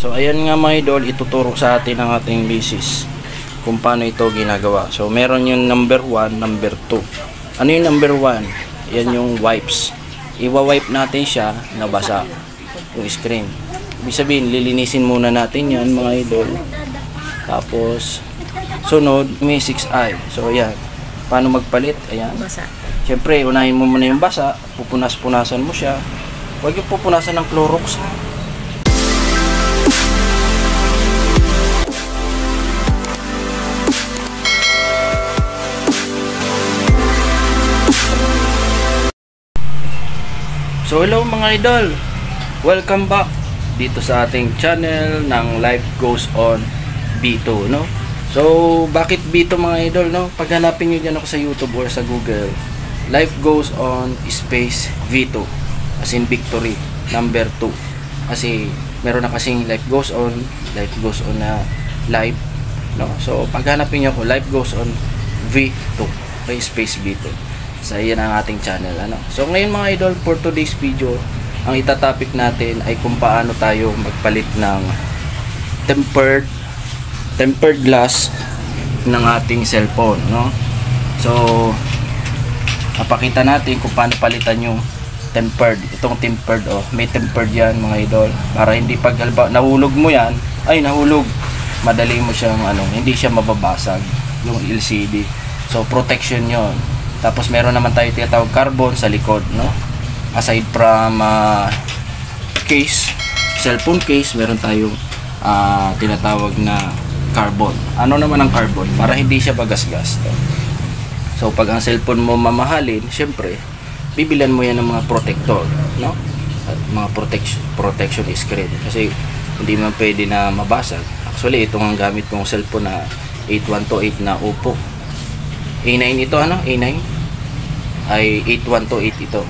So ayan nga mga idol, ituturo sa atin ng ating misis kung paano ito ginagawa. So meron yung number 1, number 2. Ano yung number 1? Yan yung wipes. Iwa-wipe natin siya na basa yung screen. Ibig sabihin, lilinisin muna natin yan mga idol. Tapos sunod, may 6i. So ayan, paano magpalit? Ayan. Basa. Siyempre, unahin mo muna yung basa, pupunas-punasan mo siya. Huwag yung pupunasan ng Clorox ha. So hello mga idol, welcome back dito sa ating channel ng Life Goes On B2, no? So bakit B2 mga idol, no? Pag hanapin nyo dyan ako sa YouTube or sa Google, Life Goes On space V2, as in victory, number 2. Kasi meron na kasing Life Goes On na life, no? So pag hanapin nyo ako, Life Goes On V2, okay, space V2. So yan ang ating channel, ano. So ngayon mga idol, for today's video, ang itatopic natin ay kung paano tayo magpalit ng tempered glass ng ating cellphone, no. So papakita natin kung paano palitan yung tempered. Itong tempered, oh, may tempered yan mga idol, para hindi pag nahulog mo yan, ay nahulog, madali mo siyang hindi siya mababasag yung LCD. So protection yon. Tapos meron naman tayo tinatawag carbon sa likod, no? Aside from case, cellphone case, meron tayo tinatawag na carbon. Ano naman ang carbon? Para hindi siya bagasgas. So pag ang cellphone mo mamahalin, syempre bibilan mo yan ng mga protector, no? At mga protection screen, kasi hindi man pwede na mabasag. Actually, itong ang gamit kong cellphone na 8128 na Oppo A9 ito, A9 ay 8128 ito.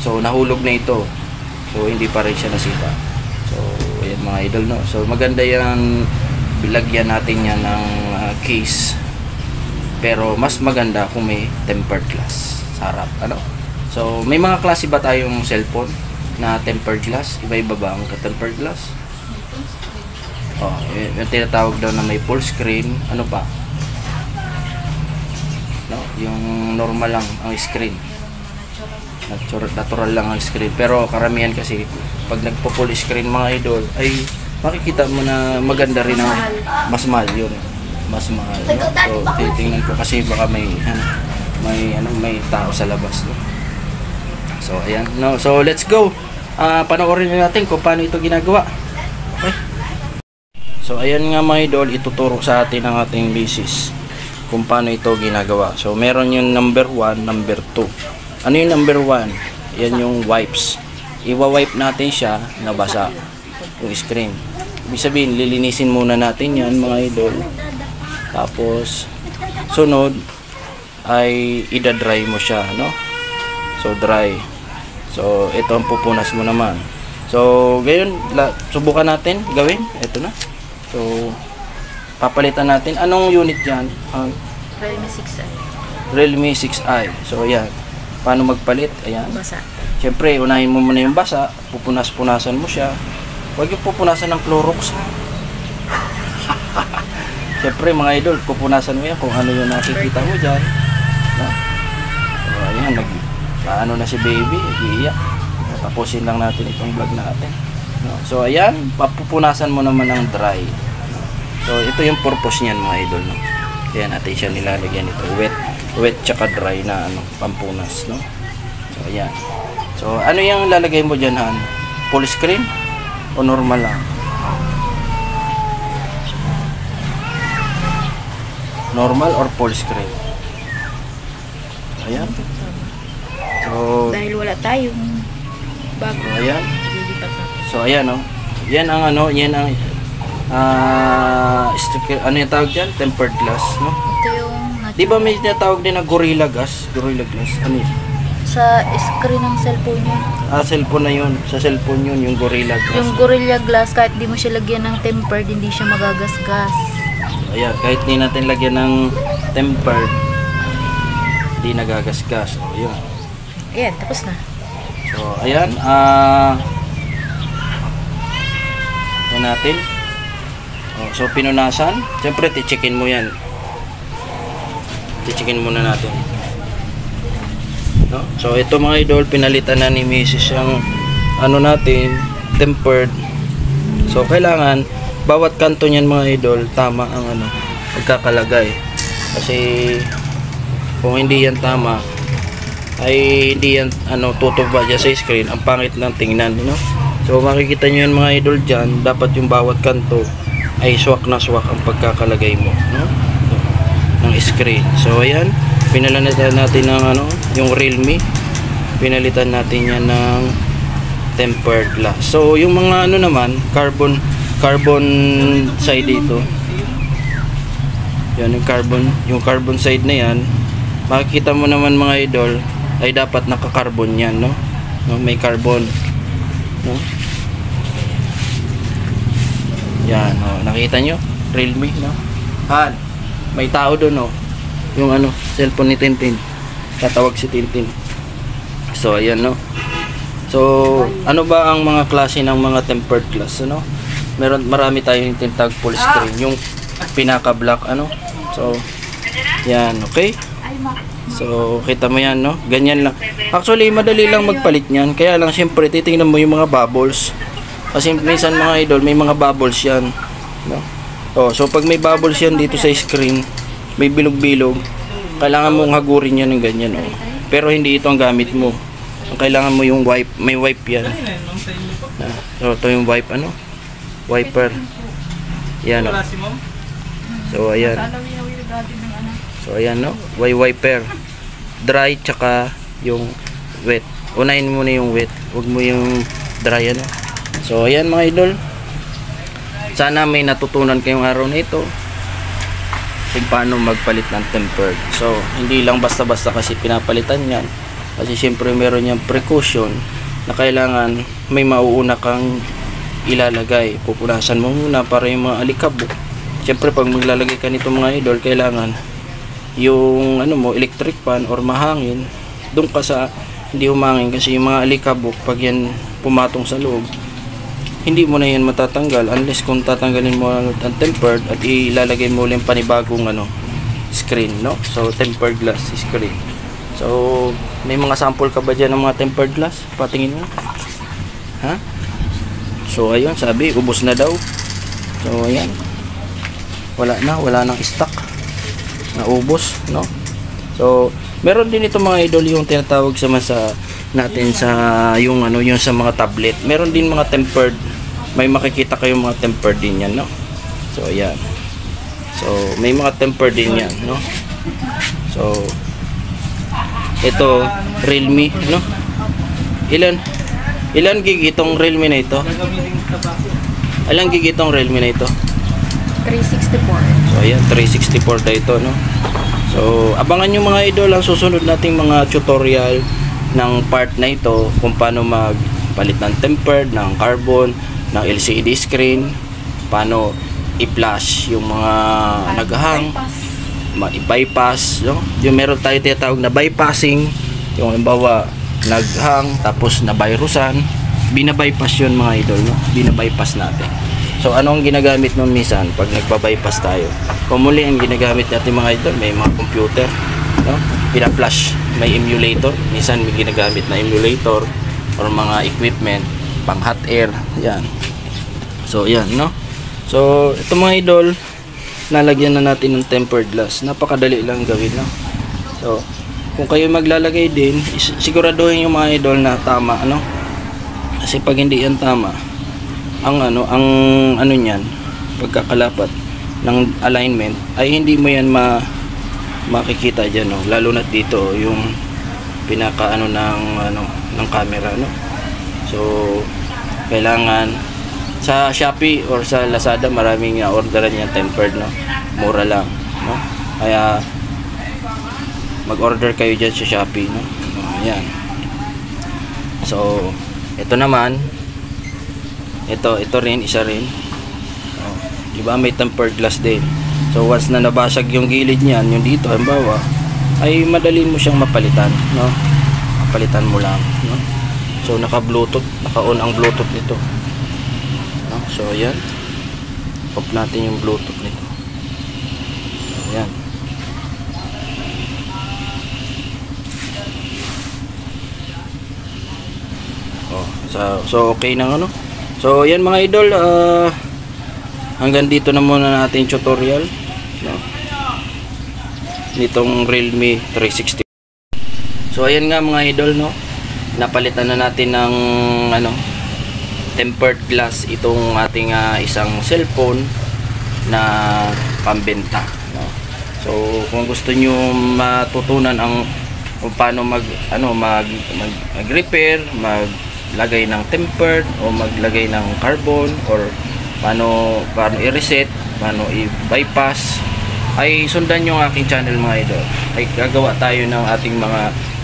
So nahulog na ito, so hindi pa rin siya nasita. So ayan mga idol, no. So maganda yan, bilagyan natin yan ng case, pero mas maganda kung may tempered glass sa harap, ano. So may mga klase ba tayong cellphone na tempered glass? Iba-iba ba ang tempered glass? Oh, yung tinatawag daw na may full screen. Ano pa? No, yung normal lang ang screen, natural lang ang screen. Pero karamihan kasi pag nagpo-full screen mga idol, ay makikita mo na maganda rin ang mas mahal yun, mas mahal, no? So titingnan ko kasi baka may tao sa labas, no? So ayan, no. So let's go, panoorin natin kung paano ito ginagawa. Okay? So ayan nga mga idol, ituturo sa atin ng ating misis kung paano ito ginagawa. So meron yung number 1, number 2. Ano yung number 1? Yan yung wipes. Iwa-wipe natin siya na basa yung screen. Ibig sabihin, lilinisin muna natin yan mga idol. Tapos sunod ay ida-dry mo siya, no? So dry. So ito ang pupunas mo naman. So gayon, subukan natin gawin. Ito na. So papalitan natin. Anong unit yan? Realme 6i. Realme 6i. So ayan, paano magpalit? Ayan. Basa. Siyempre, unahin mo muna yung basa, pupunas-punasan mo siya. Huwag yung pupunasan ng Clorox ha. Siyempre mga idol, pupunasan mo yan kung ano yung nakikita mo dyan, no? So ayan, paano na si baby, iiyak. Tapusin lang natin itong vlog natin, no? So ayan, papupunasan mo naman ng dry. So ito yung purpose niyan mga idol, no? Kaya natin siya nilalagyan ito, wet tsaka dry na pampunas, no? So ayan. So ano yung lalagay mo diyan, Han? Full screen o normal lang? Normal or full screen? Ayan. So dahil wala tayong bago. So ayan. So ayan, no? Yan ang yan ang sticker, ano yung tawag dyan? Tempered glass, no? Ito yung Di ba may tinatawag din na Gorilla Glass? Gorilla Glass, ano yun? sa screen ng cellphone yun. Cellphone na yun. Sa cellphone yun, yung Gorilla Glass. Yung Gorilla Glass, kahit di mo siya lagyan ng tempered, hindi siya magagasgas. Ayan, kahit di natin lagyan ng tempered, di nagagasgas. O, yun. Ayan, tapos na. So, ayan. Yan natin. So pinunasan, siyempre ti-checkin mo yan. Ti-checkin muna natin. No? So ito mga idol, pinalitan na ni Mrs. yung ano natin, tempered. So kailangan bawat kanto niyan mga idol, tama ang ano, pagkakalagay. Kasi kung hindi yan tama, ay hindi yan ano, tutuba dyan sa screen, ang pangit ng tingnan, no? So makikita nyo yan mga idol dyan, dapat yung bawat kanto ay swak na swak ang pagkakalagay mo, no? Ng screen. So ayan, pinalitan natin ng ano, yung Realme, pinalitan natin yan ng tempered glass. So yung mga ano naman, carbon side dito, yan yung carbon side na yan, makikita mo naman mga idol, ay dapat naka-carbon yan, no? May carbon, no? Yan, nakita nyo, Realme, no? Han, may tao doon, no? Yung ano, cellphone ni Tintin, tatawag si Tintin. So ayan, no? So ano ba ang mga klase ng mga tempered glass, ano? Marami tayong tinatawag full screen, yung pinaka black, ano? So yan, okay? So kita mo yan, no? Ganyan lang. Actually madali lang magpalit niyan, kaya lang siyempre titingnan mo yung mga bubbles, kasi minsan mga idol may mga bubbles yan, no? So pag may bubbles yan dito sa screen, may bilog-bilog, kailangan mong hagurin yan ng ganyan, oh. Pero hindi ito ang gamit mo. Ang kailangan mo yung wipe, may wipe yan. So ito yung wipe, ano? Wiper. Yan, oh. So ayan. So ayan, no? Wiper. Dry tsaka yung wet. Unahin mo na yung wet, huwag mo yung dry, ano? So ayan mga idol. Sana may natutunan kayong araw na ito kung paano magpalit ng tempered. So hindi lang basta-basta kasi pinapalitan yan, kasi siyempre meron yung precaution na kailangan may mauuna kang ilalagay. Pupunasan mo muna para yung mga alikabok. Siyempre pag maglalagay ka nito mga idol, kailangan yung ano mo, electric fan or mahangin, doon ka sa hindi humangin, kasi yung mga alikabok pag yan pumatong sa loob, hindi mo na yan matatanggal unless kung tatanggalin mo ang tempered at ilalagay mo ulit panibagong ano, screen, no? So tempered glass screen. So may mga sample ka ba dyan ng mga tempered glass? Patingin mo. Ha? So ayun, sabi ubos na daw. So ayan, wala nang stock, naubos, no? So meron din ito mga idol yung tinatawag sa natin sa yung ano, yung sa mga tablet. Meron din mga tempered, may makikita kayong mga tempered din yan, no? So ayan, so may mga tempered din yan, no? So ito Realme, no? Ilan gig itong Realme na ito? Ilang gig itong Realme na ito? 364. So ayan, 364 na ito, no? So abangan nyo mga idol ang susunod nating mga tutorial ng part na ito, kung paano magpalit ng tempered, ng carbon, ng LCD screen, paano i-flash yung mga naghang, i-bypass, no? Yung meron tayo tinatawag na bypassing, yung halimbawa naghang tapos na-virusan, binabypass yun mga idol, no? Binabypass natin. So ano ang ginagamit nun minsan pag nagpa-bypass tayo? Pumuli ang ginagamit natin mga idol, may mga computer, no? Pina-flash, may emulator, minsan may ginagamit na emulator or mga equipment pang hot air, yan. So yan, no? So ito mga idol, nalagyan na natin ng tempered glass. Napakadali lang gawin, no? So kung kayo maglalagay din, siguraduhin yung mga idol na tama, ano? Kasi pag hindi yan tama, ang ano niyan, pagkakalapat ng alignment ay hindi mo yan makikita diyan, no? Lalo na dito yung pinaka ng camera, no? So kailangan sa Shopee or sa Lazada maraming orderan niya tempered, no? Mura lang, no? Kaya mag-order kayo diyan sa Shopee, no? Ayan. So ito naman, ito rin, isa rin. Diba may tempered glass din. So once na nabasag yung gilid niyan, yung dito halimbawa, ay madali mo siyang mapalitan, no? Mapalitan mo lang, no? So naka-bluetooth, naka-on ang bluetooth nito, no? So ayan, off natin yung Bluetooth nito. Ayan. So okay na ano. So ayan mga idol, hanggang dito na muna natin yung tutorial, no, nitong Realme 360. So ayan nga mga idol, no, napalitan na natin ng ano, tempered glass itong ating isang cellphone na pambenta, no. So kung gusto nyo matutunan kung paano mag repair, maglagay ng tempered o maglagay ng carbon, or paano i-reset, paano i-bypass, ay sundan nyo ang aking channel mga idol. Ay gagawa tayo ng ating mga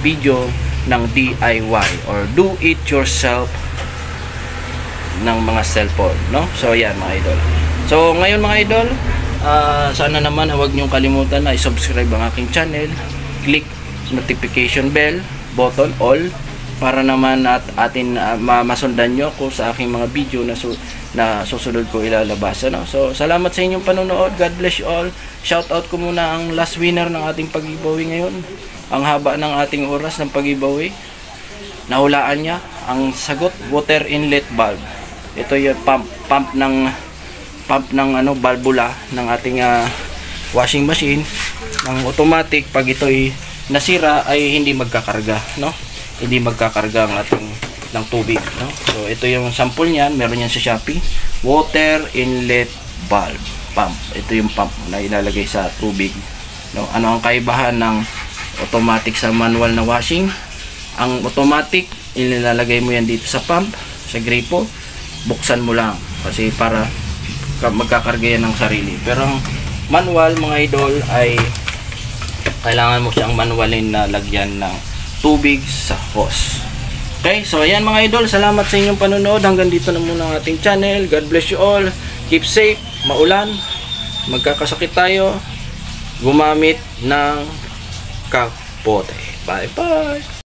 video ng DIY or do it yourself ng mga cellphone, no? So yan mga idol. So ngayon mga idol, sana naman huwag niyong kalimutan na i-subscribe ang aking channel, click notification bell button all para naman atin masundan nyo ako sa aking mga video na susunod ko ilalabas, no? So salamat sa inyong panonood. God bless you all. Shout out ko muna ang last winner ng ating pag-giveaway ngayon. Ang haba ng ating oras ng pag-giveaway, nahulaan niya. Ang sagot, water inlet valve. Ito yung pump ng ano, valvula ng ating washing machine ng automatic. Pag ito'y nasira ay hindi magkakarga, no? Hindi magkakarga ang ating ng tubig, no? So ito yung sample niyan, meron yan sa Shopee. Water inlet valve pump. Ito yung pump na ilalagay sa tubig, no? Ano ang kaibahan ng automatic sa manual na washing? Ang automatic, ilalagay mo yan dito sa pump, sa gripo, buksan mo lang kasi para magkakarga yan ng sarili. Pero ang manual mga idol ay kailangan mo siyang manualin na lagyan ng tubig sa hose. Okay, so ayan mga idol, salamat sa inyong panonood. Hanggang dito na muna ang ating channel. God bless you all. Keep safe. Maulan, magkakasakit tayo, gumamit ng kapote. Bye bye.